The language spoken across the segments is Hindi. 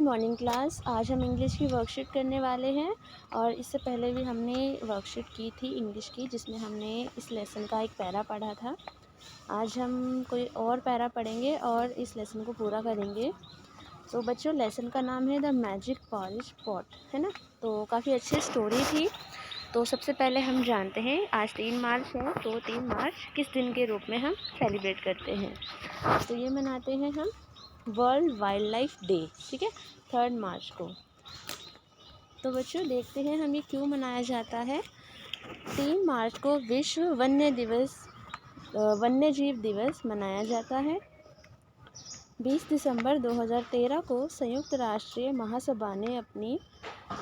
Morning class. आज हम इंग्लिश की वर्कशीट करने वाले हैं और इससे पहले भी हमने वर्कशीट की थी इंग्लिश की, जिसमें हमने इस लेसन का एक पैरा पढ़ा था। आज हम कोई और पैरा पढ़ेंगे और इस लेसन को पूरा करेंगे। तो बच्चों, लेसन का नाम है द मैजिक पॉलिश पॉट, है ना। तो काफ़ी अच्छी स्टोरी थी। तो सबसे पहले हम जानते हैं, आज 3 मार्च है, तो 3 मार्च किस दिन के रूप में हम सेलिब्रेट करते हैं। तो ये मनाते हैं हम वर्ल्ड वाइल्ड लाइफ डे, ठीक है, 3 मार्च को। तो बच्चों देखते हैं हम ये क्यों मनाया जाता है। 3 मार्च को विश्व वन्य जीव दिवस मनाया जाता है। 20 दिसंबर 2013 को संयुक्त राष्ट्रीय महासभा ने अपनी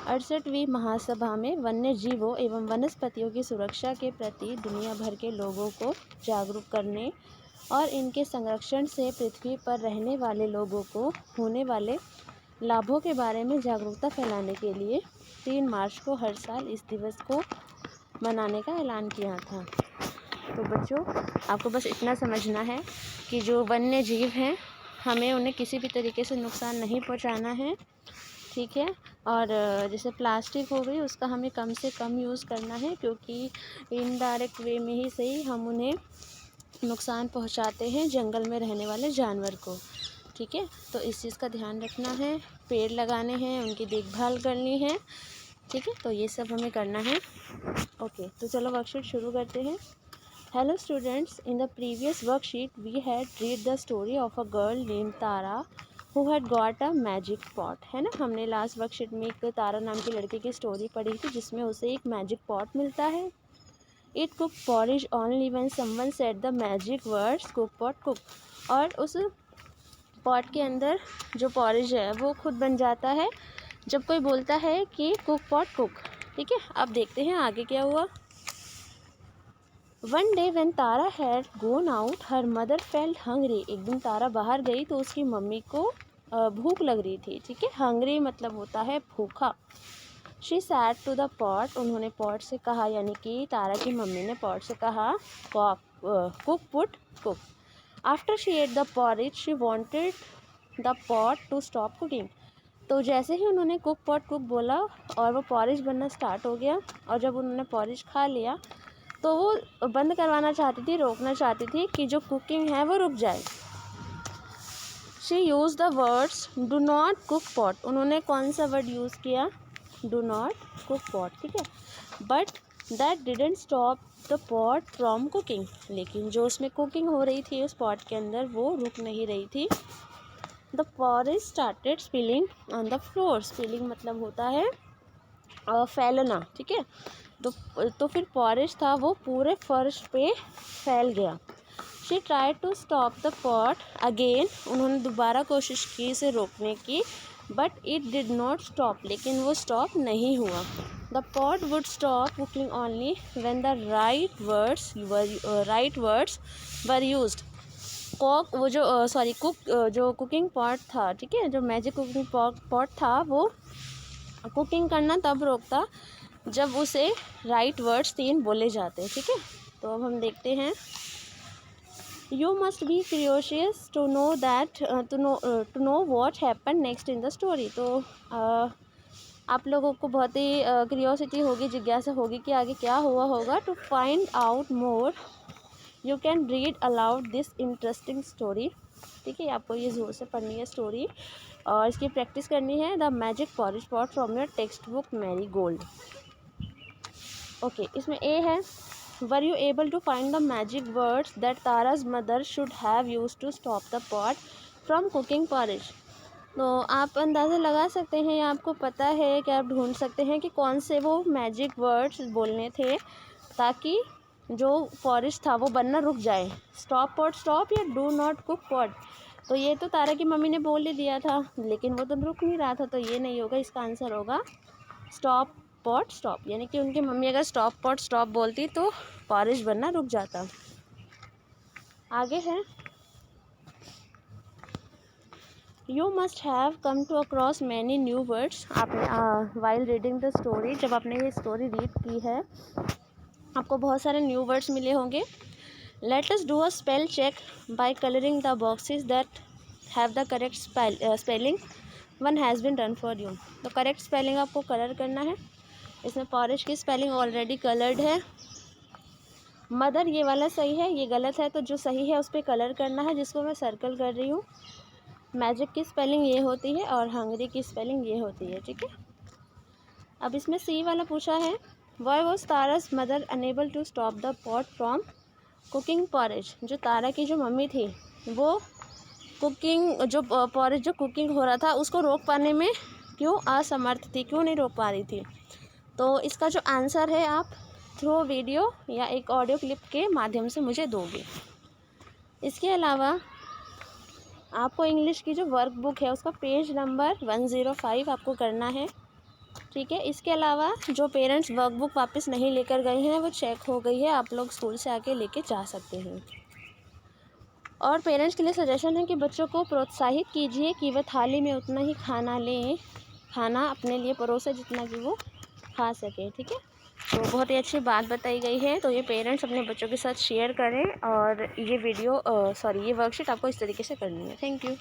68वीं महासभा में वन्य जीवों एवं वनस्पतियों की सुरक्षा के प्रति दुनिया भर के लोगों को जागरूक करने और इनके संरक्षण से पृथ्वी पर रहने वाले लोगों को होने वाले लाभों के बारे में जागरूकता फैलाने के लिए 3 मार्च को हर साल इस दिवस को मनाने का ऐलान किया था। तो बच्चों, आपको बस इतना समझना है कि जो वन्य जीव हैं, हमें उन्हें किसी भी तरीके से नुकसान नहीं पहुंचाना है, ठीक है। और जैसे प्लास्टिक हो गई, उसका हमें कम से कम यूज़ करना है, क्योंकि इनडायरेक्ट वे में ही सही हम उन्हें नुकसान पहुंचाते हैं जंगल में रहने वाले जानवर को, ठीक है। तो इस चीज़ का ध्यान रखना है, पेड़ लगाने हैं, उनकी देखभाल करनी है, ठीक है। तो ये सब हमें करना है। ओके, तो चलो वर्कशीट शुरू करते हैं। Hello students, in the previous worksheet we had read the story of a girl name Tara who had got a magic pot, है ना। हमने लास्ट वर्कशीट में एक तारा नाम की लड़की की स्टोरी पढ़ी थी, जिसमें उसे एक मैजिक पॉट मिलता है। It cooked porridge only when someone said the magic words cook pot cook। और उस पॉट के अंदर जो पॉरिज है वो खुद बन जाता है जब कोई बोलता है कि कुक पॉट कुक, ठीक है। अब देखते हैं आगे क्या हुआ। One day when Tara had gone out, her mother felt hungry। एक दिन तारा बाहर गई तो उसकी मम्मी को भूख लग रही थी, ठीक है। हंग्री मतलब होता है भूखा। She said to the pot. उन्होंने पॉट से कहा, यानी कि तारा की मम्मी ने पॉट से कहा cook pot cook. After she ate the porridge she wanted the pot to stop cooking. तो जैसे ही उन्होंने कुक पॉट कुक बोला और वो पॉरिज बनना स्टार्ट हो गया, और जब उन्होंने पॉरिज खा लिया तो वो बंद करवाना चाहती थी, रोकना चाहती थी कि जो कुकिंग है वो रुक जाए। She use the words do not cook pot. उन्होंने कौन सा वर्ड यूज़ किया? डू नॉट कुक पॉट, ठीक है। But that didn't stop the pot from cooking. लेकिन जो उसमें कुकिंग हो रही थी उस पॉट के अंदर, वो रुक नहीं रही थी। The porridge started spilling on the floor. Spilling मतलब होता है फैलना, ठीक है। तो फिर पॉरिज था वो पूरे फर्श पे फैल गया। She tried to stop the pot again. उन्होंने दोबारा कोशिश की इसे रोकने की, but it did not stop. लेकिन वो स्टॉप नहीं हुआ। The pot would stop cooking only when the right words were used. जो कुकिंग पॉट था, ठीक है, जो मैजिक कुकिंग पॉट था, वो कुकिंग करना तब रोकता जब उसे राइट वर्ड्स 3 बोले जाते, ठीक है। तो अब हम देखते हैं। You must be curious to know what happened next in the story। तो आप लोगों को बहुत ही क्यूरियोसिटी होगी, जिज्ञासा होगी कि आगे क्या हुआ होगा। To find out more you can read aloud this interesting story, ठीक है। आपको ये ज़ोर से पढ़नी है स्टोरी और इसकी प्रैक्टिस करनी है। The magic porridge pot from your text book Marie Gold. Okay, इसमें ए है, Were you able to find the magic words that Tara's mother should have used to stop the pot from cooking porridge? तो आप अंदाज़ा लगा सकते हैं, या आपको पता है कि आप ढूंढ सकते हैं कि कौन से वो मैजिक वर्ड्स बोलने थे ताकि जो पॉरिज था वो बनना रुक जाए। स्टॉप पॉट स्टॉप या डू नॉट कुक पॉट। तो ये तो तारा की मम्मी ने बोल ही दिया था, लेकिन वो तो रुक नहीं रहा था, तो ये नहीं होगा। इसका आंसर होगा स्टॉप पॉट स्टॉप, यानी कि उनकी मम्मी अगर स्टॉप पॉट स्टॉप बोलती तो पॉरिज बनना रुक जाता। आगे है, you must have come to across many new words. आपने वाइल रीडिंग द स्टोरी, जब आपने ये स्टोरी रीड की है, आपको बहुत सारे न्यू वर्ड्स मिले होंगे। Let us do a spell check by colouring the boxes that have the correct spelling. One has been done for you. तो करेक्ट स्पेलिंग आपको कलर करना है। इसमें पॉरिश की स्पेलिंग ऑलरेडी कलर्ड है। मदर ये वाला सही है, ये गलत है, तो जो सही है उस पर कलर करना है, जिसको मैं सर्कल कर रही हूँ। मैजिक की स्पेलिंग ये होती है और हंगरी की स्पेलिंग ये होती है, ठीक है। अब इसमें सी वाला पूछा है, why was Tara's mother unable to stop the pot from cooking porridge. जो तारा की जो मम्मी थी वो कुकिंग जो पॉरेज जो कुकिंग हो रहा था उसको रोक पाने में क्यों असमर्थ थी, क्यों नहीं रोक पा रही थी। तो इसका जो आंसर है आप थ्रू वीडियो या एक ऑडियो क्लिप के माध्यम से मुझे दोगे। इसके अलावा आपको इंग्लिश की जो वर्क बुक है उसका पेज नंबर 105 आपको करना है, ठीक है। इसके अलावा जो पेरेंट्स वर्क बुक वापस नहीं लेकर गए हैं वो चेक हो गई है, आप लोग स्कूल से आके लेके जा सकते हैं। और पेरेंट्स के लिए सजेशन है कि बच्चों को प्रोत्साहित कीजिए कि वह थाली में उतना ही खाना लें, खाना अपने लिए परोसे जितना कि वो खा सके, ठीक है। तो बहुत ही अच्छी बात बताई गई है, तो ये पेरेंट्स अपने बच्चों के साथ शेयर करें। और ये वीडियो ये वर्कशीट आपको इस तरीके से करनी है। Thank you.